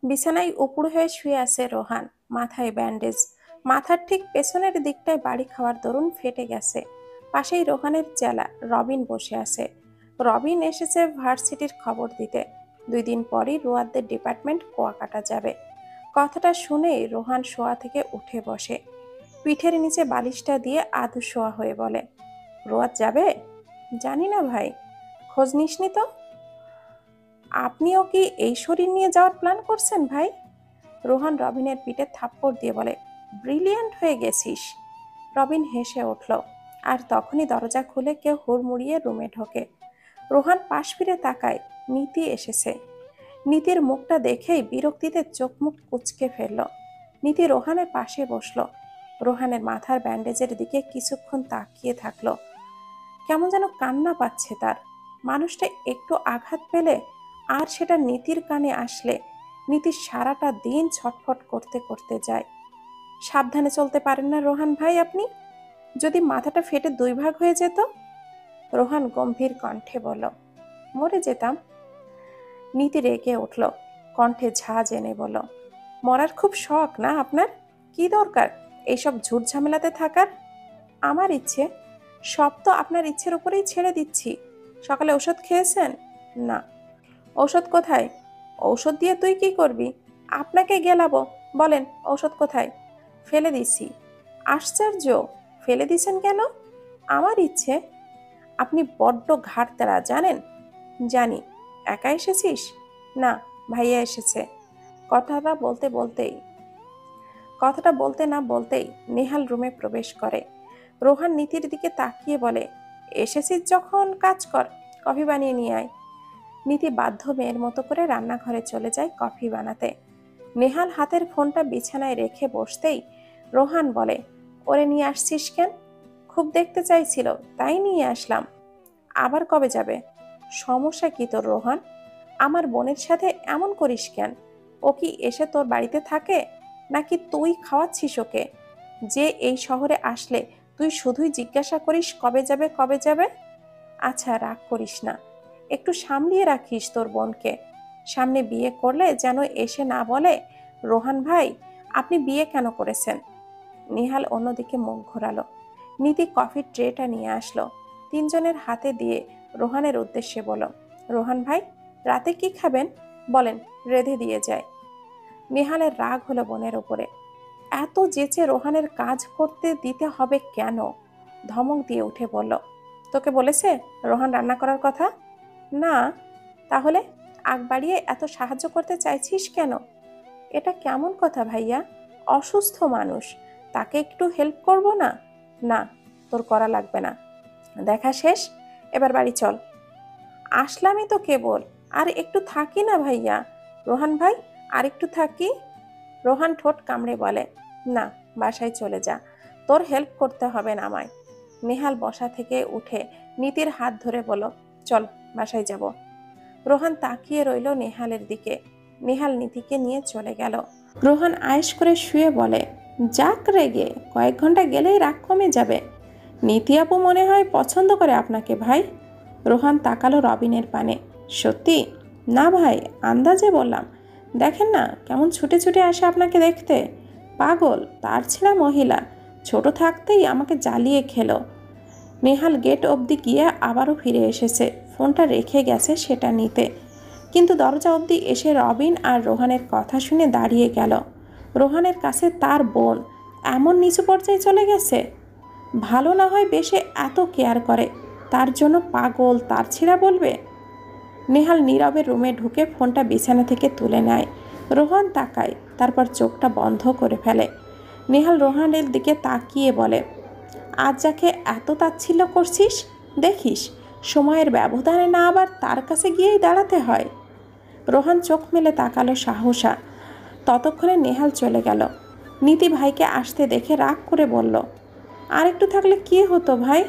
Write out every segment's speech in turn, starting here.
বিছানায় উপুড় হয়ে শুয়ে আছে রোহান, মাথায় ব্যান্ডেজ। মাথার ঠিক পেছনের দিকটায় বাড়ি খাওয়ার দরুন ফেটে গেছে। পাশেই রোহানের চেলা রবিন বসে আছে। রবিন এসেছে ভার্সিটির খবর দিতে। 2 দিন পরই রোয়াদের ডিপার্টমেন্ট কুয়াকাটা যাবে। কথাটা শুনেই রোহান শোয়া থেকে উঠে বসে। পিঠের নিচে বালিশটা দিয়ে আধু শোয়া হয়ে বলে, রোয়াদ যাবে? জানি না ভাই, খোঁজ নিসনি তো? আপনিও কি এই শরীর নিয়ে যাওয়ার প্ল্যান করছেন ভাই? রোহান রবিনের পিঠে থাপ্পড় দিয়ে বলে, ব্রিলিয়ান্ট হয়ে গেছিস। রবিন হেসে উঠল, আর তখনই দরজা খুলে কেউ হুড়মুড়িয়ে রুমে ঢোকে। রোহান পাশ ফিরে তাকায়, নীতি এসেছে। নীতির মুখটা দেখেই বিরক্তিতে চোখ মুখ কুঁচকে ফেলল। নীতি রোহানের পাশে বসল। রোহানের মাথার ব্যান্ডেজের দিকে কিছুক্ষণ তাকিয়ে থাকলো। কেমন যেন কান্না পাচ্ছে তার। মানুষটা একটু আঘাত পেলে আর সেটা নীতির কানে আসলে নীতি সারাটা দিন ছটফট করতে করতে যায়। সাবধানে চলতে পারেন না রোহান ভাই আপনি? যদি মাথাটা ফেটে 2 ভাগ হয়ে যেত? রোহান গম্ভীর কণ্ঠে বলল, মরে যেতাম। নীতি রেগে উঠল, কণ্ঠে ঝাঁজ এনে বলল, মরার খুব শখ না আপনার? কি দরকার এইসব ঝুট ঝামেলাতে থাকার? আমার ইচ্ছে, সব তো আপনার ইচ্ছের উপরেই ছেড়ে দিচ্ছি। সকালে ওষুধ খেয়েছেন? না। ঔষধ কোথায়? ঔষধ দিয়ে তুই কি করবি? আপনাকে গেলাবো। বলেন ঔষধ কোথায়? ফেলে দিছি। আশ্চর্য, ফেলে দিছেন কেন? আমার ইচ্ছে। আপনি বড্ড ঘাড়তেরা জানেন? জানি। একা এসেছিস? না, ভাইয়া এসেছে। কথাটা বলতে বলতেই কথাটা বলতে না বলতেই নেহাল রুমে প্রবেশ করে। রোহান নীতির দিকে তাকিয়ে বলে, এসেছিস যখন কাজ কর, কফি বানিয়ে নিয়ে আয়। নীতি বাধ্য মেয়ের মতো করে রান্নাঘরে চলে যায় কফি বানাতে। নেহাল হাতের ফোনটা বিছানায় রেখে বসতেই রোহান বলে, ওরে নিয়ে আসছিস কেন? খুব দেখতে চাইছিল, তাই নিয়ে আসলাম। আবার কবে যাবে? সমস্যা কি তোর রোহান? আমার বোনের সাথে এমন করিস কেন? ও কি এসে তোর বাড়িতে থাকে, নাকি তুই খাওয়াচ্ছিস ওকে? যে এই শহরে আসলে তুই শুধুই জিজ্ঞাসা করিস কবে যাবে কবে যাবে? আচ্ছা, রাগ করিস না, একটু সামলিয়ে রাখিস তোর বোনকে। সামনে বিয়ে করলে যেন এসে না বলে, রোহান ভাই আপনি বিয়ে কেন করেছেন? নিহাল অন্যদিকে মুখ ঘোরালো। নীতি কফির ট্রেটা নিয়ে আসলো। 3জনের হাতে দিয়ে রোহানের উদ্দেশ্যে বলল, রোহান ভাই রাতে কি খাবেন বলেন, রেঁধে দিয়ে যায়। নেহালের রাগ হলো বোনের উপরে। এত যেচে রোহানের কাজ করতে দিতে হবে কেন? ধমক দিয়ে উঠে বলল, তোকে বলেছে রোহান রান্না করার কথা? না। তাহলে আগ বাড়িয়ে এত সাহায্য করতে চাইছিস কেন? এটা কেমন কথা ভাইয়া? অসুস্থ মানুষ, তাকে একটু হেল্প করব না? না, তোর করা লাগবে না। দেখা শেষ, এবার বাড়ি চল। আসলামই তো কেবল, আর একটু থাকি না ভাইয়া। রোহান ভাই আর একটু থাকি। রোহান ঠোঁট কামড়ে বলে, না, বাসায় চলে যা, তোর হেল্প করতে হবে না আমায়। নেহাল বসা থেকে উঠে নীতির হাত ধরে বলল, চল বাসায় যাব। রোহান তাকিয়ে রইল নেহালের দিকে। নেহাল নীতিকে নিয়ে চলে গেল। রোহান আয়েশ করে শুয়ে বলে, যাক রেগে, কয়েক ঘন্টা গেলেই রাগ কমে যাবে। নীতি আপু মনে হয় পছন্দ করে আপনাকে ভাই। রোহান তাকালো রবিনের পানে। সত্যি? না ভাই, আন্দাজে বললাম। দেখেন না কেমন ছুটে ছুটে আসে আপনাকে দেখতে। পাগল, তার ছেঁড়া মহিলা, ছোট থাকতেই আমাকে জ্বালিয়ে খেলো। নেহাল গেট অবধি গিয়ে আবারও ফিরে এসেছে, ফোনটা রেখে গেছে সেটা নিতে। কিন্তু দরজা অবধি এসে রবিন আর রোহানের কথা শুনে দাঁড়িয়ে গেল। রোহানের কাছে তার বোন এমন নিচু পর্যায়ে চলে গেছে। ভালো না হয় বেশে এত কেয়ার করে, তার জন্য পাগল তার ছিঁড়া বলবে? নেহাল নীরবে রুমে ঢুকে ফোনটা বিছানা থেকে তুলে নেয়। রোহান তাকায়, তারপর চোখটা বন্ধ করে ফেলে। নেহাল রোহানের দিকে তাকিয়ে বলে, আজ যাকে এত তাচ্ছিল্য করছিস, দেখিস সময়ের ব্যবধানে না আবার তার কাছে গিয়েই দাঁড়াতে হয়। রোহান চোখ মেলে তাকালো সাহসা। ততক্ষণে নেহাল চলে গেল। নীতি ভাইকে আসতে দেখে রাগ করে বলল, আর একটু থাকলে কি হতো ভাই?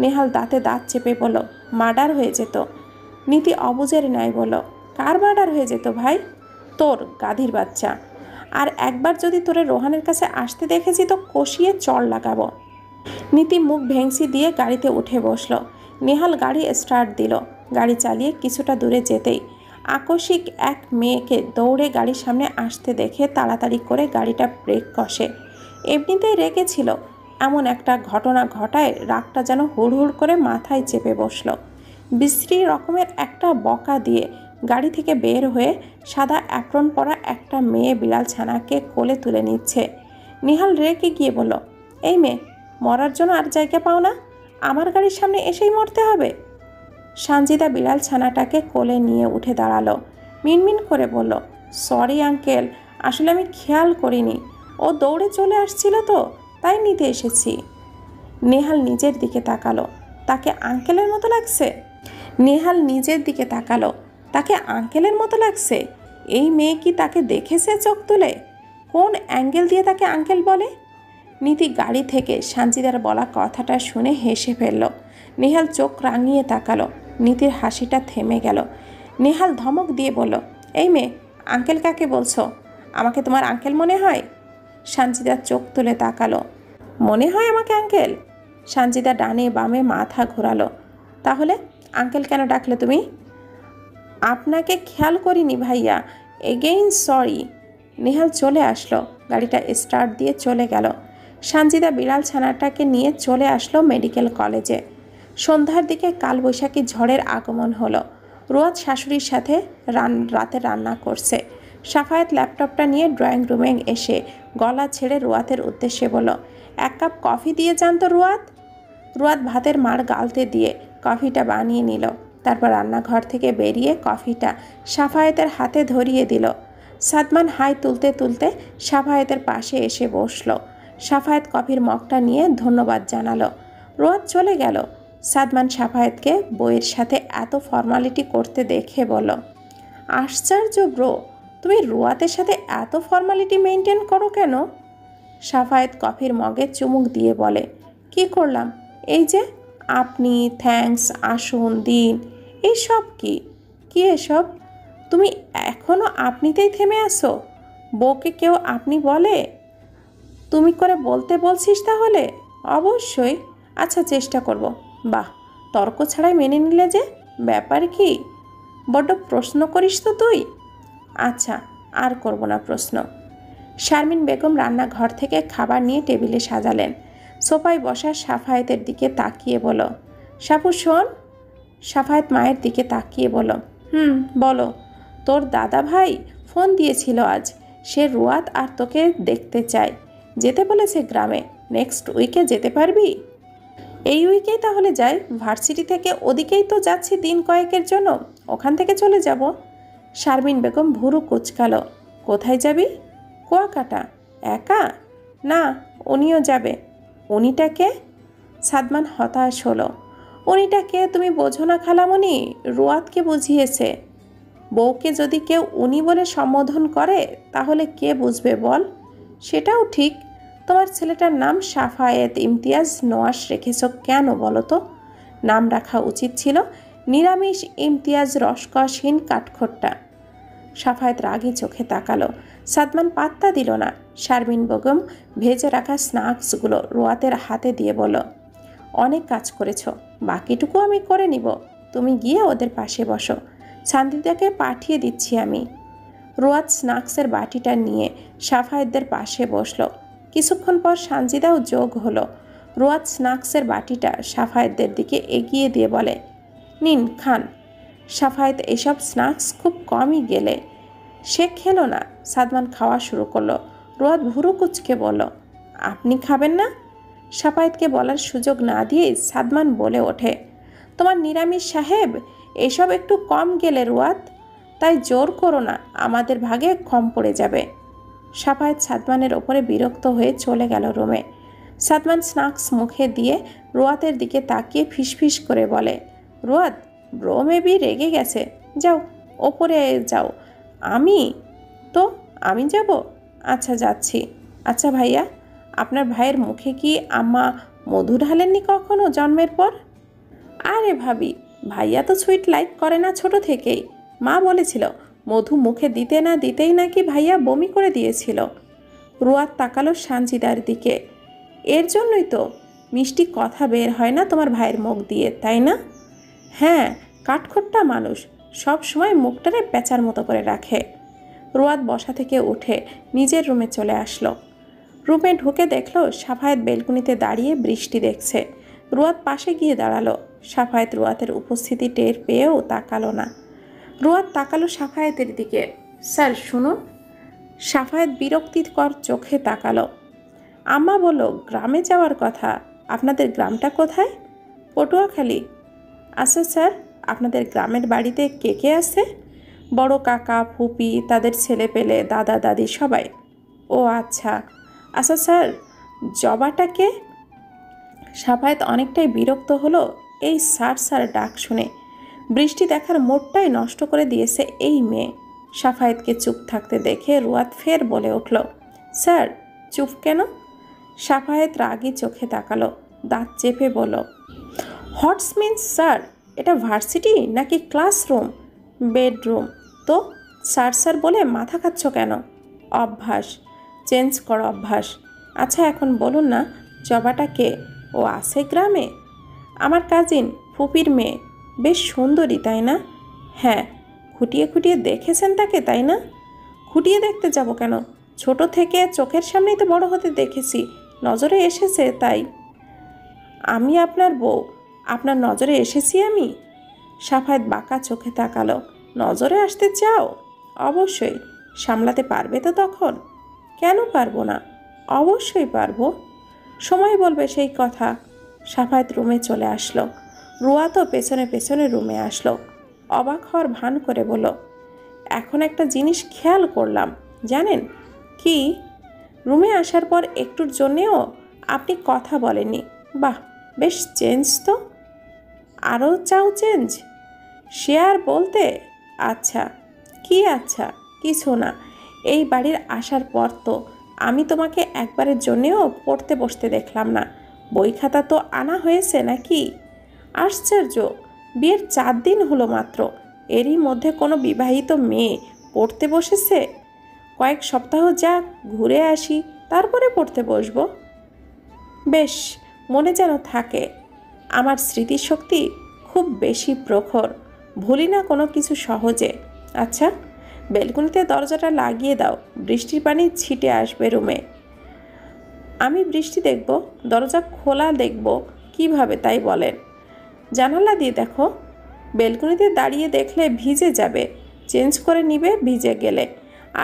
নেহাল দাঁতে দাঁত চেপে বলল, মার্ডার হয়ে যেত। নীতি অবুঝের ন্যায় বলল, কার মার্ডার হয়ে যেত ভাই? তোর, গাধীর বাচ্চা। আর একবার যদি তোরে রোহানের কাছে আসতে দেখেছি তো কষিয়ে চড় লাগাবো। নীতি মুখ ভেংসি দিয়ে গাড়িতে উঠে বসল। নেহাল গাড়ি স্টার্ট দিল। গাড়ি চালিয়ে কিছুটা দূরে যেতেই আকস্মিক এক মেয়েকে দৌড়ে গাড়ির সামনে আসতে দেখে তাড়াতাড়ি করে গাড়িটা ব্রেক কষে। এমনিতেই রেগেছিল, এমন একটা ঘটনা ঘটায় রাগটা যেন হুড়হুড় করে মাথায় চেপে বসল। বিশ্রী রকমের একটা বকা দিয়ে গাড়ি থেকে বের হয়ে সাদা অ্যাপ্রন পরা একটা মেয়ে বিড়াল ছানাকে কোলে তুলে নিচ্ছে। নিহাল রেগে গিয়ে বলল, এই মেয়ে, মরার জন্য আর জায়গা পাও না? আমার গাড়ির সামনে এসেই মরতে হবে? সানজিদা বিড়াল ছানাটাকে কোলে নিয়ে উঠে দাঁড়ালো। মিনমিন করে বলল, সরি আঙ্কেল, আসলে আমি খেয়াল করিনি, ও দৌড়ে চলে আসছিল তো তাই নিতে এসেছি। নেহাল নিজের দিকে তাকালো, তাকে আঙ্কেলের মতো লাগছে। নেহাল নিজের দিকে তাকালো, তাকে আঙ্কেলের মতো লাগছে। এই মেয়ে কি তাকে দেখেছে চোখ তুলে? কোন অ্যাঙ্গেল দিয়ে তাকে আঙ্কেল বলে? নীতি গাড়ি থেকে সানজিদার বলা কথাটা শুনে হেসে ফেলল। নেহাল চোখ রাঙিয়ে তাকালো, নীতির হাসিটা থেমে গেল। নেহাল ধমক দিয়ে বলল, এই মেয়ে, আঙ্কেল কাকে বলছো? আমাকে তোমার আঙ্কেল মনে হয়? সানজিদার চোখ তুলে তাকালো, মনে হয় আমাকে আঙ্কেল? সানজিদা ডানে বামে মাথা ঘোরালো। তাহলে আঙ্কেল কেন ডাকলে তুমি? আপনাকে খেয়াল করিনি ভাইয়া, এগেইন সরি। নেহাল চলে আসলো, গাড়িটা স্টার্ট দিয়ে চলে গেল। সানজিদা বিড়াল ছানাটাকে নিয়ে চলে আসলো মেডিকেল কলেজে। সন্ধ্যার দিকে কালবৈশাখী ঝড়ের আগমন হলো। রুয়াদ শাশুড়ির সাথে রাতে রান্না করছে। সাফায়েত ল্যাপটপটা নিয়ে ড্রয়িং রুমে এসে গলা ছেড়ে রুয়াতের উদ্দেশ্যে বলল, এক কাপ কফি দিয়ে যান তো রুয়াদ। রুয়াদ ভাতের মাড় গালতে দিয়ে কফিটা বানিয়ে নিল। তারপর রান্নাঘর থেকে বেরিয়ে কফিটা সাফায়েতের হাতে ধরিয়ে দিল। সাদমান হাই তুলতে তুলতে সাফায়েতের পাশে এসে বসল। সাফায়েত কফির মগটা নিয়ে ধন্যবাদ জানালো। রুয়াদ চলে গেল। সাদমান সাফায়েতকে বইয়ের সাথে এত ফর্মালিটি করতে দেখে বলল, আশ্চর্য ব্রো, তুমি রুয়াতের সাথে এত ফর্মালিটি মেনটেন করো কেন? সাফায়েত কফির মগে চুমুক দিয়ে বলে, কি করলাম? এই যে আপনি, থ্যাঙ্কস, আসুন, দিন, এইসব কি? কি এসব? তুমি এখনও আপনিতেই থেমে আসো? বউকে কেউ আপনি বলে? তুমি করে বলতে বলছিস তাহলে? অবশ্যই। আচ্ছা, চেষ্টা করব। বাহ, তর্ক ছাড়াই মেনে নিলে যে, ব্যাপার কি? বড্ড প্রশ্ন করিস তো তুই। আচ্ছা, আর করব না প্রশ্ন। শারমিন বেগম রান্নাঘর থেকে খাবার নিয়ে টেবিলে সাজালেন। সোফায় বসা সাফায়েতের দিকে তাকিয়ে বলল, সাফু শোন। সাফায়েত মায়ের দিকে তাকিয়ে বলল, বলো। তোর দাদা ভাই ফোন দিয়েছিল আজ, সে রুয়াত আর তোকে দেখতে চায়, যেতে বলেছে গ্রামে। নেক্সট উইকে যেতে পারবি? এই উইকেই তাহলে যাই, ভার্সিটি থেকে ওদিকেই তো যাচ্ছি দিন কয়েকের জন্য, ওখান থেকে চলে যাব। শারমিন বেগম ভুরু কুচকালো, কোথায় যাবি? কুয়াকাটা। একা? না, উনিও যাবে। উনিটাকে? সাদমান হতাশ হলো। উনিটাকে তুমি বোঝো না খালামণি, রুয়াতকে বুঝিয়েছে। বউকে যদি কেউ উনি বলে সম্বোধন করে তাহলে কে বুঝবে বল? সেটাও ঠিক। তোমার ছেলেটার নাম সাফায়েত ইমতিয়াজ নোয়াস রেখেছ কেন বলো তো? নাম রাখা উচিত ছিল নিরামিষ ইমতিয়াজ রসকসহীন কাঠখোট্টা। সাফায়েত রাগী চোখে তাকালো। সাদমান পাত্তা দিল না। শারমিন বেগম ভেজে রাখা স্ন্যাক্সগুলো রুয়াতের হাতে দিয়ে বলল, অনেক কাজ করেছ, বাকিটুকু আমি করে নিব, তুমি গিয়ে ওদের পাশে বসো, সানজিদাকে পাঠিয়ে দিচ্ছি আমি। রুয়াত স্ন্যাক্সের বাটিটা নিয়ে সাফায়েতদের পাশে বসল। কিছুক্ষণ পর সানজিদাও যোগ হলো। রুয়াত স্ন্যাক্সের বাটিটা সাফায়েতদের দিকে এগিয়ে দিয়ে বলে, নিন খান। সাফায়েত এসব স্ন্যাক্স খুব কমই গেলে, সে খেলো না। সাদমান খাওয়া শুরু করলো। রুয়াত ভুরু কুচকে বলল, আপনি খাবেন না? সাফায়েতকে বলার সুযোগ না দিয়েই সাদমান বলে ওঠে, তোমার নিরামিষ সাহেব, এসব একটু কম গেলে রুয়াত, তাই জোর করো না, আমাদের ভাগে কম পড়ে যাবে। সাফায়েত সাদমানের ওপরে বিরক্ত হয়ে চলে গেল রুমে। সাদমান স্ন্যাক্স মুখে দিয়ে রুয়াতের দিকে তাকিয়ে ফিসফিস করে বলে, রুয়াত, ব্রো মেবি রেগে গেছে, যাও ওপরে যাও। আমি যাব? আচ্ছা, যাচ্ছি। আচ্ছা ভাইয়া, আপনার ভাইয়ের মুখে কি আম্মা মধু ঢালেননি কখনো জন্মের পর? আরে ভাবি, ভাইয়া তো সুইট লাইক করে না ছোট থেকেই। মা বলেছিল মধু মুখে দিতে না দিতেই নাকি ভাইয়া বমি করে দিয়েছিল। রুয়াত তাকালো সানজিদার দিকে। এর জন্যই তো মিষ্টি কথা বের হয় না তোমার ভাইয়ের মুখ দিয়ে, তাই না? হ্যাঁ, কাঠখোট্টা মানুষ, সব সময় মুখটারে পেঁচার মতো করে রাখে। রুয়াদ বসা থেকে উঠে নিজের রুমে চলে আসলো। রুমে ঢুকে দেখলো সাফায়েত বেলকুনিতে দাঁড়িয়ে বৃষ্টি দেখছে। রুয়াদ পাশে গিয়ে দাঁড়ালো। সাফায়েত রুয়াতের উপস্থিতি টের পেয়েও তাকালো না। রুয়াদ তাকালো সাফায়েতের দিকে। স্যার শুনুন। সাফায়েত বিরক্তিকর চোখে তাকালো। আম্মা বলল গ্রামে যাওয়ার কথা। আপনাদের গ্রামটা কোথায়? পটুয়াখালী। আচ্ছা স্যার, আপনাদের গ্রামের বাড়িতে কে কে আছে? বড় কাকা, ফুপি, তাদের ছেলে পেলে, দাদা দাদি সবাই? ও আচ্ছা। আচ্ছা স্যার, জবাটা কে? সাফায়েত অনেকটাই বিরক্ত হলো এই স্যার স্যার ডাক শুনে। বৃষ্টি দেখার মোড়টাই নষ্ট করে দিয়েছে এই মেয়ে। সাফায়েতকে চুপ থাকতে দেখে রুয়াদ ফের বলে উঠল, স্যার চুপ কেন? সাফায়েত রাগী চোখে তাকালো, দাঁত চেপে বলল, হোয়াটস মিন্স স্যার? এটা ভার্সিটি নাকি ক্লাসরুম? বেডরুম। তো স্যার স্যার বলে মাথা খাচ্ছ কেন? অভ্যাস, চেঞ্জ কর অভ্যাস। আচ্ছা এখন বলুন না, জবাটা কে? ও আছে গ্রামে? আমার কাজিন, ফুপির মেয়ে। বেশ সুন্দরী তাই না? হ্যাঁ। খুঁটিয়ে খুঁটিয়ে দেখেছেন তাকে তাই না? খুঁটিয়ে দেখতে যাব কেন? ছোট থেকে চোখের সামনেই তো বড় হতে দেখেছি, নজরে এসেছে তাই। আমি আপনার বউ, আপনার নজরে এসেছি আমি? সাফায়েত বাঁকা চোখে তাকালো। নজরে আসতে চাও? অবশ্যই। সামলাতে পারবে তো তখন? কেন পারবো না, অবশ্যই পারবো। সময় বলবে সেই কথা। সাফায়েত রুমে চলে আসলো। রুয়া তো পেছনে পেছনে রুমে আসলো। অবাক হওয়ার ভান করে বলল, এখন একটা জিনিস খেয়াল করলাম জানেন কি? রুমে আসার পর একটুর জন্যেও আপনি কথা বলেননি। বাহ, বেশ চেঞ্জ তো। আরও চাও চেঞ্জ? শেয়ার বলতে? আচ্ছা। কি আচ্ছা? কিছু না। এই বাড়ির আসার পর তো আমি তোমাকে একবারের জন্যেও পড়তে বসতে দেখলাম না। বই খাতা তো আনা হয়েছে নাকি? আশ্চর্য, বিয়ের 4 দিন হলো মাত্র, এরই মধ্যে কোনো বিবাহিত মেয়ে পড়তে বসেছে? কয়েক সপ্তাহ যাক, ঘুরে আসি, তারপরে পড়তে বসবো। বেশ, মনে যেন থাকে। আমার স্মৃতিশক্তি খুব বেশি প্রখর, ভুলি না কোনো কিছু সহজে। আচ্ছা, বেলকুনিতে দরজাটা লাগিয়ে দাও, বৃষ্টির পানি ছিটে আসবে রুমে। আমি বৃষ্টি দেখব? দরজা খোলা দেখব কিভাবে তাই বলেন? জানালা দিয়ে দেখো। বেলকুনিতে দাঁড়িয়ে দেখলে ভিজে যাবে, চেঞ্জ করে নিবে ভিজে গেলে।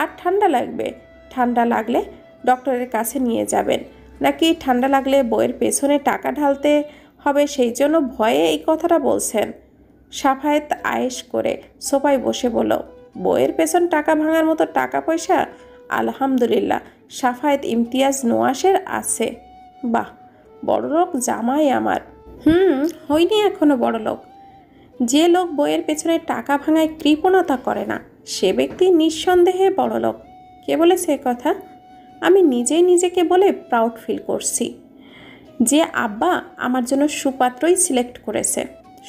আর ঠান্ডা লাগবে, ঠান্ডা লাগলে ডক্টরের কাছে নিয়ে যাবেন। নাকি ঠান্ডা লাগলে বইয়ের পেছনে টাকা ঢালতে হবে সেই জন্য ভয়ে এই কথাটা বলছেন? সাফায়েত আয়েশ করে সোফায় বসে বলল, বইয়ের পেছন টাকা ভাঙার মতো টাকা পয়সা আলহামদুলিল্লাহ সাফায়েত ইমতিয়াজ নোয়াসের আছে। বাহ, বড়লোক জামাই আমার। হইনি এখনো বড়লোক। যে লোক বইয়ের পেছনে টাকা ভাঙায় কৃপণতা করে না সে ব্যক্তি নিঃসন্দেহে বড়লোক। কে বলেছে কথা? আমি নিজেই নিজেকে বলে প্রাউড ফিল করছি যে আব্বা আমার জন্য সুপাত্রই সিলেক্ট করেছে।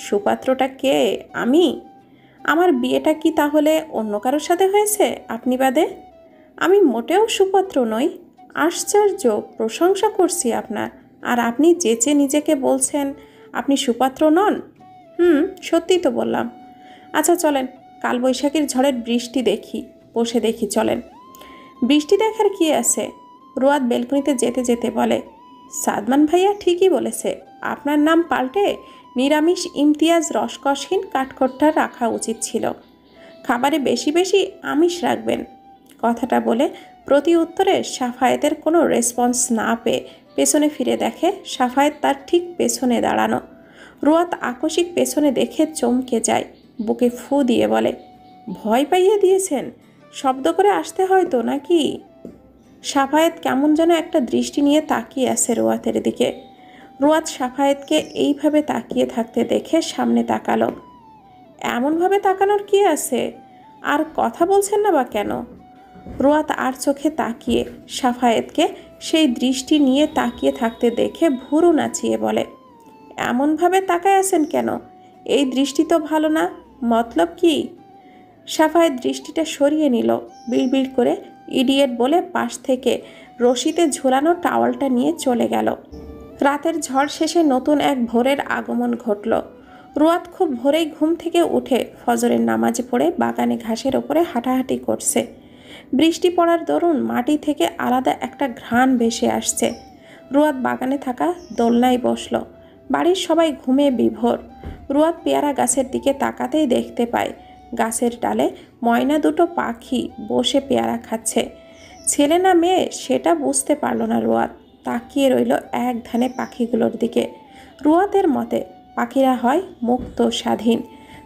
সুপাত্রটা কে? আমি। আমার বিয়েটা কি তাহলে অন্য কারোর সাথে হয়েছে আপনি বাদে? আমি মোটেও সুপাত্র নই। আশ্চর্য, প্রশংসা করছি আপনার। আর আপনি যেচে নিজেকে বলছেন আপনি সুপাত্র নন। সত্যিই তো বললাম। আচ্ছা চলেন, কালবৈশাখীর ঝড়ের বৃষ্টি দেখি, বসে দেখি চলেন। বৃষ্টি দেখার কি আছে? রুয়াদ বেলকুনিতে যেতে যেতে বলে, সাদমান ভাইয়া ঠিকই বলেছে, আপনার নাম পাল্টে নিরামিষ ইমতিয়াজ রসকসহীন কাঠখোট্টা রাখা উচিত ছিল। খাবারে বেশি বেশি আমিষ রাখবেন। কথাটা বলে প্রতি উত্তরে সাফায়েতের কোনো রেসপন্স না পেয়ে পেছনে ফিরে দেখে সাফায়েত তার ঠিক পেছনে দাঁড়ানো। রুয়াত আকস্মিক পেছনে দেখে চমকে যায়, বুকে ফু দিয়ে বলে, ভয় পাইয়ে দিয়েছেন? শব্দ করে আসতে হয় তো নাকি? সাফায়েত কেমন যেন একটা দৃষ্টি নিয়ে তাকিয়ে আছে রুয়াতের দিকে। রুয়াত সাফায়েতকে এইভাবে তাকিয়ে থাকতে দেখে সামনে তাকালো। এমনভাবে তাকানোর কি আছে? আর কথা বলছেন না বা কেন? রুয়াত আর চোখে তাকিয়ে সাফায়েতকে সেই দৃষ্টি নিয়ে তাকিয়ে থাকতে দেখে ভুরু নাচিয়ে বলে, এমনভাবে তাকায় আছেন কেন? এই দৃষ্টি তো ভালো না। মতলব কি? সাফায়েত দৃষ্টিটা সরিয়ে নিল। বিড়বিড় করে ইডিয়েট বলে পাশ থেকে রশিতে ঝোলানো টাওয়ালটা নিয়ে চলে গেল। রাতের ঝড় শেষে নতুন এক ভোরের আগমন ঘটল। রুয়াত খুব ভোরেই ঘুম থেকে উঠে ফজরের নামাজ পড়ে বাগানে ঘাসের ওপরে হাঁটাহাঁটি করছে। বৃষ্টি পড়ার দরুন মাটি থেকে আলাদা একটা ঘ্রাণ ভেসে আসছে। রুয়াত বাগানে থাকা দোলনায় বসল। বাড়ির সবাই ঘুমে বিভোর। রুয়াত পেয়ারা গাছের দিকে তাকাতেই দেখতে পায় গাছের ডালে ময়না দুটো পাখি বসে পেয়ারা খাচ্ছে। ছেলে না মেয়ে সেটা বুঝতে পারল না রুয়াত। তাকিয়ে রইল এক ধ্যানে পাখিগুলোর দিকে। রুয়াতের মতে পাখিরা হয় মুক্ত স্বাধীন।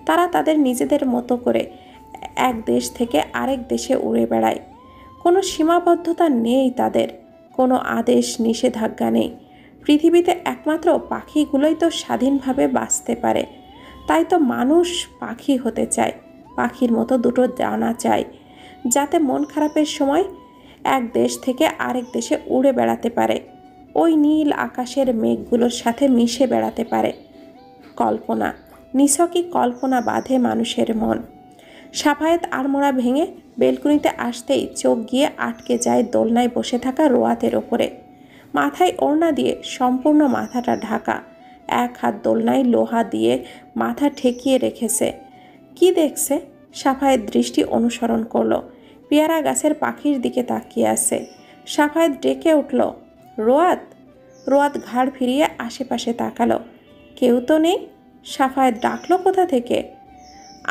তারা তাদের নিজেদের মতো করে এক দেশ থেকে আরেক দেশে উড়ে বেড়ায়। কোনো সীমাবদ্ধতা নেই তাদের, কোনো আদেশ নিষেধাজ্ঞা নেই। পৃথিবীতে একমাত্র পাখিগুলোই তো স্বাধীনভাবে বাঁচতে পারে। তাই তো মানুষ পাখি হতে চায়, পাখির মতো দুটো ডানা চায়, যাতে মন খারাপের সময় এক দেশ থেকে আরেক দেশে উড়ে বেড়াতে পারে, ওই নীল আকাশের মেঘগুলোর সাথে মিশে বেড়াতে পারে। কল্পনা, নিছকই কল্পনা বাঁধে মানুষের মন। সাফায়েত আড়মোড়া ভেঙে বেলকুনিতে আসতেই চোখ গিয়ে আটকে যায় দোলনায় বসে থাকা রোয়াতের ওপরে। মাথায় ওড়না দিয়ে সম্পূর্ণ মাথাটা ঢাকা, এক হাত দোলনায় লোহা দিয়ে মাথা ঠেকিয়ে রেখেছে। কি দেখছে? সাফায়েত দৃষ্টি অনুসরণ করল। পেয়ারা গাছের পাখির দিকে তাকিয়ে আছে। সাফায়েত ডেকে উঠল, রোয়াত। রোয়াত ঘাড় ফিরিয়ে আশেপাশে তাকালো। কেউ তো নেই। সাফায়েত ডাকলো কোথা থেকে?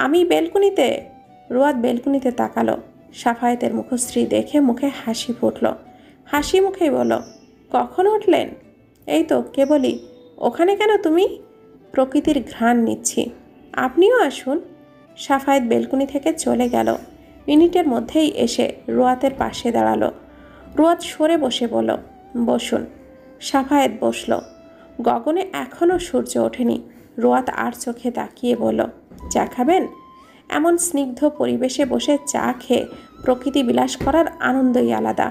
আমি বেলকুনিতে। রোয়াত বেলকুনিতে তাকালো। সাফায়েতের মুখশ্রী দেখে মুখে হাসি ফুটল। হাসি মুখেই বলল, কখন উঠলেন? এই তো কেবলই। ওখানে কেন তুমি? প্রকৃতির ঘ্রাণ নিচ্ছি। আপনিও আসুন। সাফায়েত বেলকুনি থেকে চলে গেল। মিনিটের মধ্যেই এসে রোয়াতের পাশে দাঁড়ালো। রোয়াত সরে বসে বলল, বসুন। সাফায়েত বসল। গগনে এখনও সূর্য ওঠেনি। রোয়াত আর চোখে তাকিয়ে বলল, চা খাবেন? এমন স্নিগ্ধ পরিবেশে বসে চা খেয়ে প্রকৃতি বিলাস করার আনন্দই আলাদা।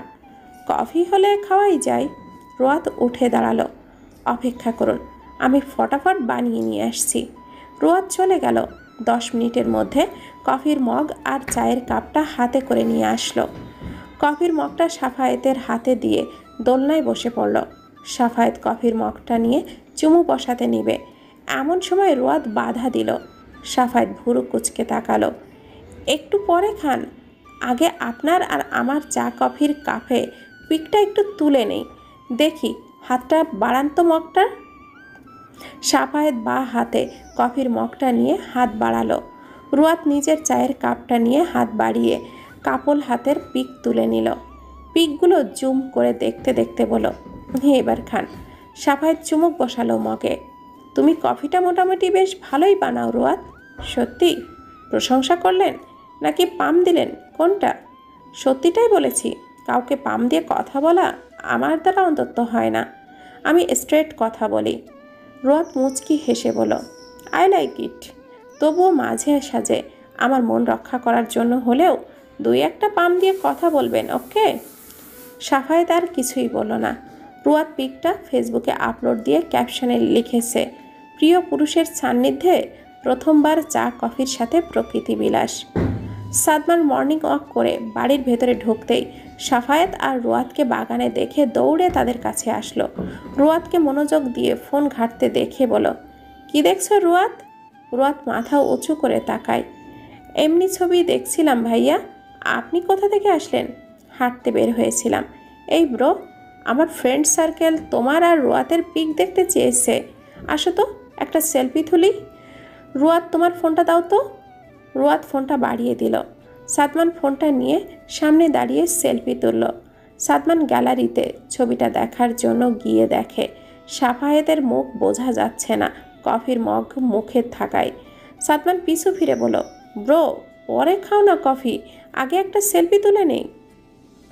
কফি হলে খাওয়াই যায়। রোয়াত উঠে দাঁড়ালো। অপেক্ষা করুন, আমি ফটাফট বানিয়ে নিয়ে আসছি। রোয়াত চলে গেল। 10 মিনিটের মধ্যে কফির মগ আর চায়ের কাপটা হাতে করে নিয়ে আসলো। কফির মগটা সাফায়েতের হাতে দিয়ে দোলনায় বসে পড়ল। সাফায়েত কফির মগটা নিয়ে চুমু বসাতে নিবে, এমন সময় রোয়াত বাধা দিল। সাফায়েত ভুরু কুচকে তাকালো। একটু পরে খান, আগে আপনার আর আমার চা কফির কাপে পিকটা একটু তুলে নেই। দেখি, হাতটা বাড়ান তো মগটার। সাফায়েত বা হাতে কফির মগটা নিয়ে হাত বাড়ালো। রোয়াত নিজের চায়ের কাপটা নিয়ে হাত বাড়িয়ে কাপল হাতের পিক তুলে নিল। পিকগুলো জুম করে দেখতে দেখতে বলো, এবার খান। সাফায়েত চুমুক বসালো মগে। তুমি কফিটা মোটামুটি বেশ ভালোই বানাও রোয়াত। সত্যি? প্রশংসা করলেন নাকি পাম দিলেন, কোনটা? সত্যিটাই বলেছি। কাউকে পাম দিয়ে কথা বলা আমার দ্বারা অন্তত হয় না। আমি স্ট্রেট কথা বলি। রোয়াত মুচকি হেসে বলল, আই লাইক ইট। তবুও মাঝে সাঝে আমার মন রক্ষা করার জন্য হলেও 2-1টা পাম দিয়ে কথা বলবেন, ওকে? সাফায়েত আর কিছুই বলল না। রোয়াত পিকটা ফেসবুকে আপলোড দিয়ে ক্যাপশনে লিখেছে, প্রিয় পুরুষের সান্নিধ্যে প্রথমবার চা কফির সাথে প্রকৃতি বিলাস। সাদমান মর্নিং ওয়াক করে বাড়ির ভেতরে ঢুকতেই সাফায়েত আর রোয়াতকে বাগানে দেখে দৌড়ে তাদের কাছে আসলো। রোয়াতকে মনোযোগ দিয়ে ফোন ঘাঁটতে দেখে বলো, কি দেখছো রোয়াত? রোয়াত মাথা উঁচু করে তাকায়। এমনি ছবি দেখছিলাম ভাইয়া। আপনি কোথা থেকে আসলেন? হাঁটতে বের হয়েছিলাম। এই ব্রো, আমার ফ্রেন্ড সার্কেল তোমার আর রোয়াতের পিক দেখতে চেয়েছে। আসো তো, একটা সেলফি তুলি। রোয়াত, তোমার ফোনটা দাও তো। রোয়াত ফোনটা বাড়িয়ে দিল। সাদমান ফোনটা নিয়ে সামনে দাঁড়িয়ে সেলফি তুলল। সাদমান গ্যালারিতে ছবিটা দেখার জন্য গিয়ে দেখে সাফায়েতের মুখ বোঝা যাচ্ছে না কফির মগ মুখে থাকায়। সাদমান পিছু ফিরে বলল, ব্রো, পরে খাও না কফি, আগে একটা সেলফি তুলে নেই।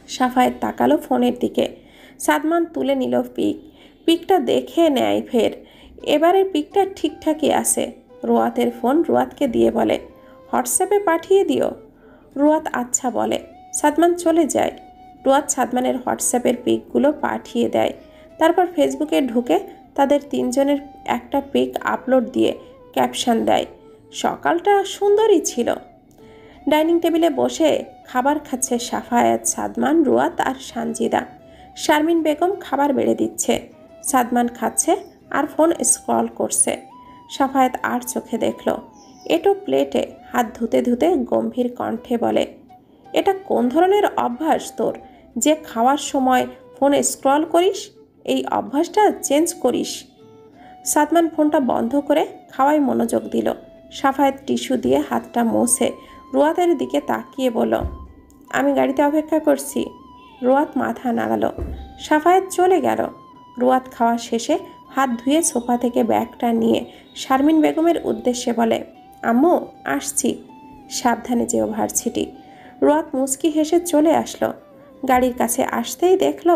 সাফায়েত তাকালো ফোনের দিকে। সাদমান তুলে নিল পিক। পিকটা দেখে নেয় ফের। এবারের পিকটা ঠিকঠাকই আছে। রোয়াতের ফোন রোয়াতকে দিয়ে বলে, হোয়াটসঅ্যাপে পাঠিয়ে দিও। রোয়াত আচ্ছা বলে। সাদমান চলে যায়। রোয়াত সাদমানের হোয়াটসঅ্যাপের পিকগুলো পাঠিয়ে দেয়। তারপর ফেসবুকে ঢুকে তাদের 3 জনের একটা পিক আপলোড দিয়ে ক্যাপশন দেয়, সকালটা সুন্দরই ছিল। ডাইনিং টেবিলে বসে খাবার খাচ্ছে সাফায়েত, সাদমান, রোয়াত আর সানজিদা। শারমিন বেগম খাবার বেড়ে দিচ্ছে। সাদমান খাচ্ছে আর ফোন স্ক্রল করছে। সাফায়েত আর চোখে দেখল। এটো প্লেটে হাত ধুতে ধুতে গম্ভীর কণ্ঠে বলে, এটা কোন ধরনের অভ্যাস তোর যে খাওয়ার সময় ফোনে স্ক্রল করিস? এই অভ্যাসটা চেঞ্জ করিস। সাদমান ফোনটা বন্ধ করে খাওয়ায় মনোযোগ দিল। সাফায়েত টিস্যু দিয়ে হাতটা মুছে রুয়াতের দিকে তাকিয়ে বলল, আমি গাড়িতে অপেক্ষা করছি। রুয়াত মাথা নাড়ালো। সাফায়েত চলে গেল। রুয়াত খাওয়া শেষে হাত ধুয়ে সোফা থেকে ব্যাগটা নিয়ে শারমিন বেগমের উদ্দেশ্যে বলে, আম্মু আসছি, সাবধানে যেও ভার্সিটি। রুয়াত মুচকি হেসে চলে আসলো। গাড়ির কাছে আসতেই দেখল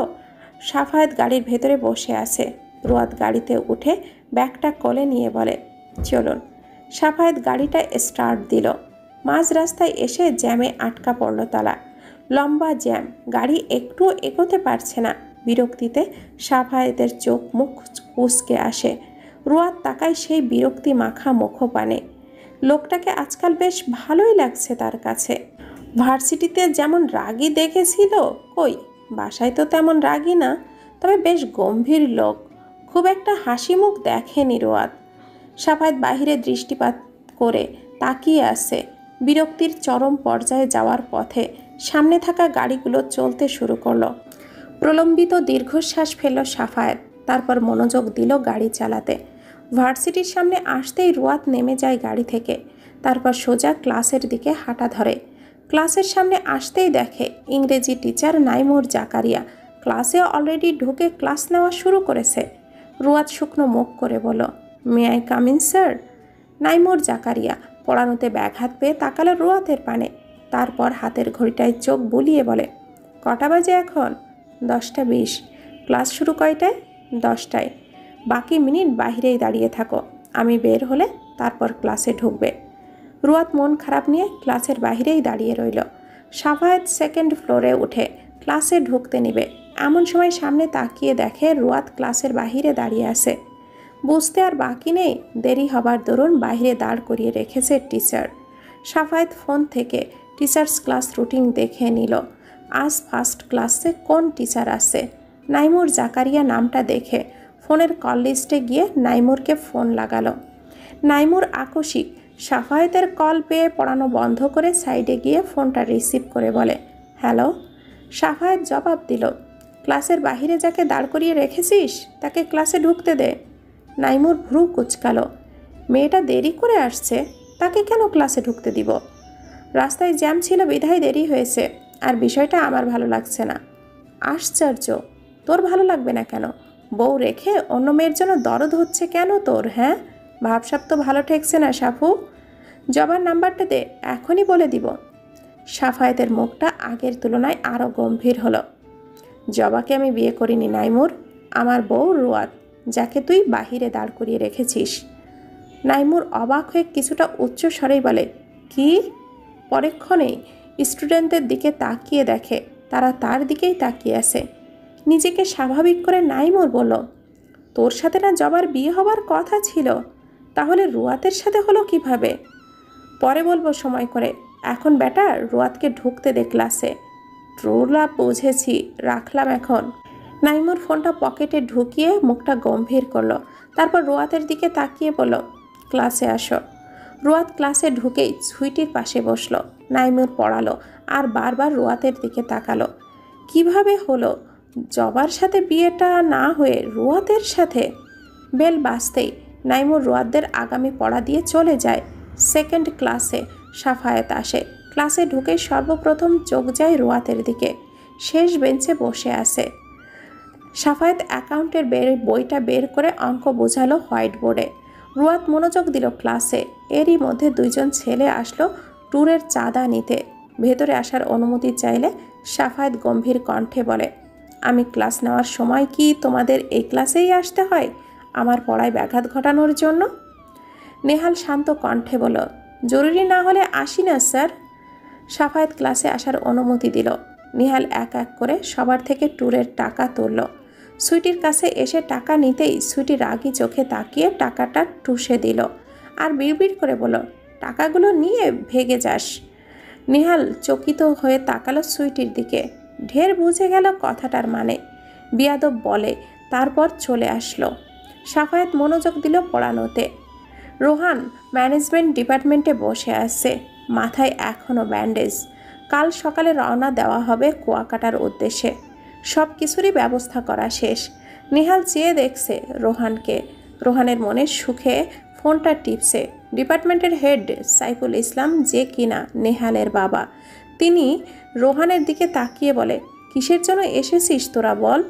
সাফায়েত গাড়ির ভেতরে বসে আছে। রুয়াত গাড়িতে উঠে ব্যাগটা কোলে নিয়ে বলে, চলুন। সাফায়েত গাড়িটা স্টার্ট দিল। মাঝ রাস্তায় এসে জ্যামে আটকা পড়ল তালা। লম্বা জ্যাম, গাড়ি একটু এগোতে পারছে না। বিরক্তিতে সাফায়েতের চোখ মুখ কুঁচকে আসে। রুয়াত তাকায় সেই বিরক্তি মাখা মুখপানে। লোকটাকে আজকাল বেশ ভালোই লাগছে তার কাছে। ভার্সিটিতে যেমন রাগী দেখেছিল, কই বাসায় তো তেমন রাগী না, তবে বেশ গম্ভীর লোক। খুব একটা হাসি মুখ দেখেনি রুয়াত। সাফায়েত বাহিরে দৃষ্টিপাত করে তাকিয়ে আছে। বিরক্তির চরম পর্যায়ে যাওয়ার পথে সামনে থাকা গাড়িগুলো চলতে শুরু করলো। প্রলম্বিত দীর্ঘশ্বাস ফেলল সাফায়েত, তারপর মনোযোগ দিল গাড়ি চালাতে। ভার্সিটির সামনে আসতেই রুয়াত নেমে যায় গাড়ি থেকে। তারপর সোজা ক্লাসের দিকে হাঁটা ধরে। ক্লাসের সামনে আসতেই দেখে ইংরেজি টিচার নাইমুর জাকারিয়া ক্লাসে অলরেডি ঢুকে ক্লাস নেওয়া শুরু করেছে। রুয়াত শুকনো মুখ করে বলল, may I come in sir? Naimur Zakaria পড়ানোতে ব্যাঘাত পেয়ে তাকালো রুয়াতের পানে। তারপর হাতের ঘড়িটায় চোখ বুলিয়ে বলে, কটা বাজে এখন? 10টা 20। ক্লাস শুরু কয়টায়? 10টায়। বাকি মিনিট বাহিরেই দাঁড়িয়ে থাকো, আমি বের হলে তারপর ক্লাসে ঢুকবে। রুয়াত মন খারাপ নিয়ে ক্লাসের বাহিরেই দাঁড়িয়ে রইল। সাফায়েত সেকেন্ড ফ্লোরে উঠে ক্লাসে ঢুকতে নিবে, এমন সময় সামনে তাকিয়ে দেখে রুয়াত ক্লাসের বাহিরে দাঁড়িয়ে আছে। বুঝতে আর বাকি নেই, দেরি হবার দরুন বাহিরে দাঁড় করিয়ে রেখেছে টিচার। সাফায়েত ফোন থেকে টিচার্স ক্লাস রুটিন দেখে নিল। আজ ফার্স্ট ক্লাসে কোন টিচার আছে। নাইমুর জাকারিয়া নামটা দেখে ফোনের কল লিস্টে গিয়ে নাইমুরকে ফোন লাগালো। নাইমুর আকস্মিক সাফায়েতের কল পেয়ে পড়ানো বন্ধ করে সাইডে গিয়ে ফোনটা রিসিভ করে বলে, হ্যালো। সাফায়েত জবাব দিল, ক্লাসের বাহিরে যাকে দাঁড় করিয়ে রেখেছিস তাকে ক্লাসে ঢুকতে দে। নাইমুর ভ্রু কুচকালো। মেয়েটা দেরি করে আসছে, তাকে কেন ক্লাসে ঢুকতে দিব? রাস্তায় জ্যাম ছিল বিধায় দেরি হয়েছে, আর বিষয়টা আমার ভালো লাগছে না। আশ্চর্য, তোর ভালো লাগবে না কেন? বউ রেখে অন্য মেয়ের জন্য দরদ হচ্ছে কেন তোর? হ্যাঁ, ভাবসাব তো ভালো ঠেকছে না সাফু। জবার নাম্বারটা দে, এখনই বলে দিব। সাফায়েতের মুখটা আগের তুলনায় আরও গম্ভীর হলো। জবাকে আমি বিয়ে করিনি নাইমুর, আমার বউ রুয়াত, যাকে তুই বাহিরে দাঁড় করিয়ে রেখেছিস। নাইমুর অবাক হয়ে কিছুটা উচ্চ স্বরেই বলে, কি? পরেক্ষণেই স্টুডেন্টদের দিকে তাকিয়ে দেখে তারা তার দিকেই তাকিয়ে আছে। নিজেকে স্বাভাবিক করে নাইমুর বলল, তোর সাথে না জবার বিয়ে হবার কথা ছিল, তাহলে রুয়াতের সাথে হলো কিভাবে? পরে বলবো সময় করে, এখন বেটা রুয়াতকে ঢুকতে দে ক্লাসে। ট্রুলা বুঝেছি, রাখলাম এখন। নাইমুর ফোনটা পকেটে ঢুকিয়ে মুখটা গম্ভীর করলো। তারপর রুয়াতের দিকে তাকিয়ে বলল, ক্লাসে আসো। রুয়াত ক্লাসে ঢুকেই সুইটির পাশে বসলো। নাইমুর পড়ালো আর বারবার রুয়াতের দিকে তাকালো। কিভাবে হলো জবার সাথে বিয়েটা না হয়ে রুয়াতের সাথে? বেল বাজতেই নাইমুর রুয়াতদের আগামী পড়া দিয়ে চলে যায়। সেকেন্ড ক্লাসে সাফায়েত আসে। ক্লাসে ঢুকে সর্বপ্রথম চোখ যায় রুয়াতের দিকে, শেষ বেঞ্চে বসে আছে। সাফায়েত অ্যাকাউন্টের বইটা বের করে অঙ্ক বোঝালো হোয়াইট বোর্ডে। রুয়াত মনোযোগ দিল ক্লাসে। এরই মধ্যে দুইজন ছেলে আসলো ট্যুরের চাঁদা নিতে। ভেতরে আসার অনুমতি চাইলে সাফায়েত গম্ভীর কণ্ঠে বলে, আমি ক্লাস নেওয়ার সময় কি তোমাদের এই ক্লাসেই আসতে হয় আমার পড়ায় ব্যাঘাত ঘটানোর জন্য? নেহাল শান্ত কণ্ঠে বলল, জরুরি না হলে আসি না স্যার। সাফায়েত ক্লাসে আসার অনুমতি দিল। নেহাল এক এক করে সবার থেকে ট্যুরের টাকা তুলল। সুইটির কাছে এসে টাকা নিতেই সুইটি রাগী চোখে তাকিয়ে টাকাটা টুসে দিল আর বিড়বিড় করে বলল, টাকাগুলো নিয়ে ভেগে যাস। নেহাল চকিত হয়ে তাকালো সুইটির দিকে। ঢের বুঝে গেল কথাটার মানে। বিয়াদব বলে তারপর চলে আসলো। সাফায়েত মনোযোগ দিল পড়ানোতে। রোহান ম্যানেজমেন্ট ডিপার্টমেন্টে বসে আছে, মাথায় এখনও ব্যান্ডেজ। কাল সকালে রওনা দেওয়া হবে কুয়াকাটার উদ্দেশ্যে। সব কিছুরই ব্যবস্থা করা শেষ। নেহাল চেয়ে দেখছে রোহানকে। রোহানের মনে সুখে ফোনটা টিপছে। ডিপার্টমেন্টের হেড সাইফুল ইসলাম, যে কিনা নেহালের বাবা। তিনি রোহানের দিকে তাকিয়ে বলে, কিসের জন্য এসেছিস তোরা বল?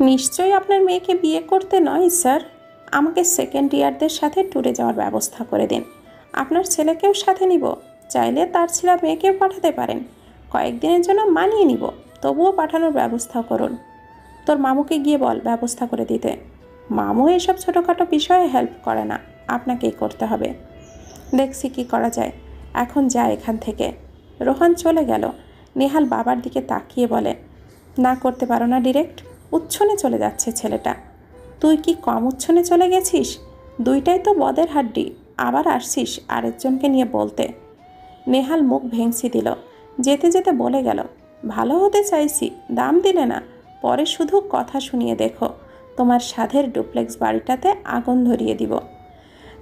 নিশ্চয়ই আপনার মেয়েকে বিয়ে করতে নয় স্যার। আমাকে সেকেন্ড ইয়ারদের সাথে ট্যুরে যাওয়ার ব্যবস্থা করে দিন। আপনার ছেলেকেও সাথে নিব, চাইলে তার ছেলে মেয়েকেও পাঠাতে পারেন। কয়েকদিনের জন্য মানিয়ে নিব, তবুও পাঠানোর ব্যবস্থা করুন। তোর মামুকে গিয়ে বল ব্যবস্থা করে দিতে। মামু এসব ছোটোখাটো বিষয়ে হেল্প করে না, আপনাকেই করতে হবে। দেখছি কি করা যায়, এখন যা এখান থেকে। রোহান চলে গেল। নেহাল বাবার দিকে তাকিয়ে বলে, না করতে পারো না ডিরেক্ট? উচ্ছনে চলে যাচ্ছে ছেলেটা। তুই কি কম উচ্ছনে চলে গেছিস? দুইটাই তো বদের হাড্ডি, আবার আসছিস আরেকজনকে নিয়ে বলতে। নেহাল মুখ ভেঙচি দিল। যেতে যেতে বলে গেল, ভালো হতে চাইছি, দাম দিলে না। পরে শুধু কথা শুনিয়ে দেখো, তোমার সাধের ডুপ্লেক্স বাড়িটাতে আগুন ধরিয়ে দিব।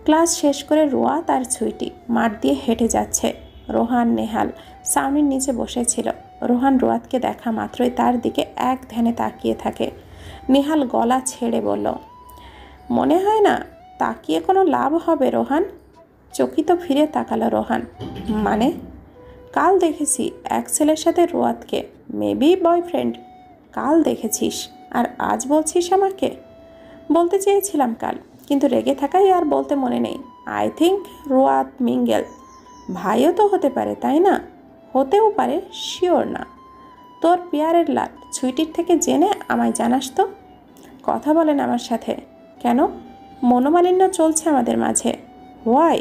ক্লাস শেষ করে রোয়া তার ছুইটি মাঠ দিয়ে হেঁটে যাচ্ছে। রোহান নেহাল সাউনির নিচে বসেছিল। রোহান রোয়াতকে দেখা মাত্রই তার দিকে এক ধ্যানে তাকিয়ে থাকে। নেহাল গলা ছেড়ে বলল, মনে হয় না তাকিয়ে কোনো লাভ হবে রোহান। চকিত ফিরে তাকালো রোহান। মানে? কাল দেখেছি এক ছেলের সাথে রোয়াতকে, মেবি বয়ফ্রেন্ড। কাল দেখেছিস আর আজ বলছিস আমাকে? বলতে চেয়েছিলাম কাল, কিন্তু রেগে থাকাই আর বলতে মনে নেই। আই থিঙ্ক রোয়াত মিঙ্গেল। ভাইও তো হতে পারে, তাই না? হতেও পারে, শিওর না। তোর পেয়ারের লাল ছুইটির থেকে জেনে আমায় জানাস তো। কথা বলেন আমার সাথে। কেন? মনোমালিন্য চলছে আমাদের মাঝে। হোয়াই?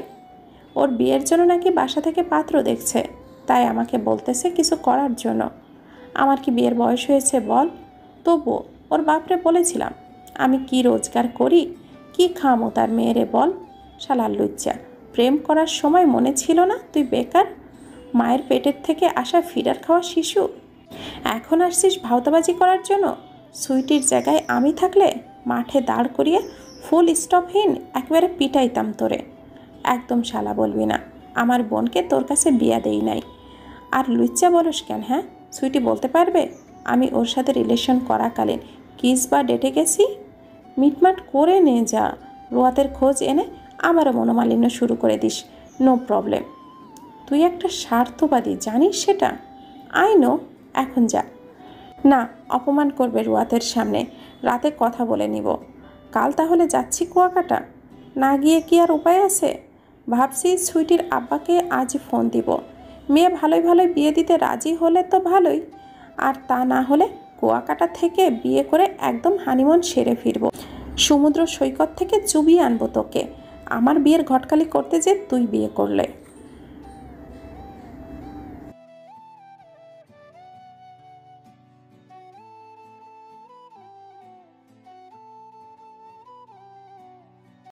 ওর বিয়ের জন্য নাকি বাসা থেকে পাত্র দেখছে, তাই আমাকে বলতেছে কিছু করার জন্য। আমার কি বিয়ের বয়স হয়েছে বল? তবুও ওর বাপরে বলেছিলাম, আমি কি রোজগার করি, কি খামো তার মেয়েরে বল। শালার লুচ্চা, প্রেম করার সময় মনে ছিল না তুই বেকার, মায়ের পেটের থেকে আসা ফিডার খাওয়া শিশু। এখন আসছিস ভাওতাবাজি করার জন্য? সুইটির জায়গায় আমি থাকলে মাঠে দাঁড় করিয়ে ফুল স্টপহীন একেবারে পিটাইতাম তোরে। একদম শালা বলবি না, আমার বোনকে তোর কাছে বিয়া দেই নাই। আর লুচ্চা বলস কেন? হ্যাঁ, সুইটি বলতে পারবে আমি ওর সাথে রিলেশন করাকালীন কিস বা ডেটে গেছি? মিটমাট করে নে যা, রোয়াতের খোঁজ এনে আমারও মনোমালিন্য শুরু করে দিস, নো প্রবলেম। তুই একটা স্বার্থবাদী, জানিস সেটা? I know. এখন যা। না, অপমান করবে রোয়াতের সামনে, রাতে কথা বলে নিব। কাল তাহলে যাচ্ছি কুয়াকাটা। না গিয়ে কি আর উপায় আছে? ভাবছি সুইটির আব্বাকে আজ ফোন দিব। মেয়ে ভালোই ভালোই বিয়ে দিতে রাজি হলে তো ভালোই, আর তা না হলে কুয়াকাটা থেকে বিয়ে করে একদম হানিমুন সেরে ফিরব। সমুদ্র সৈকত থেকে চুবিয়ে আনবো তোকে, আমার বিয়ের ঘটকালি করতে যে তুই বিয়ে করলে।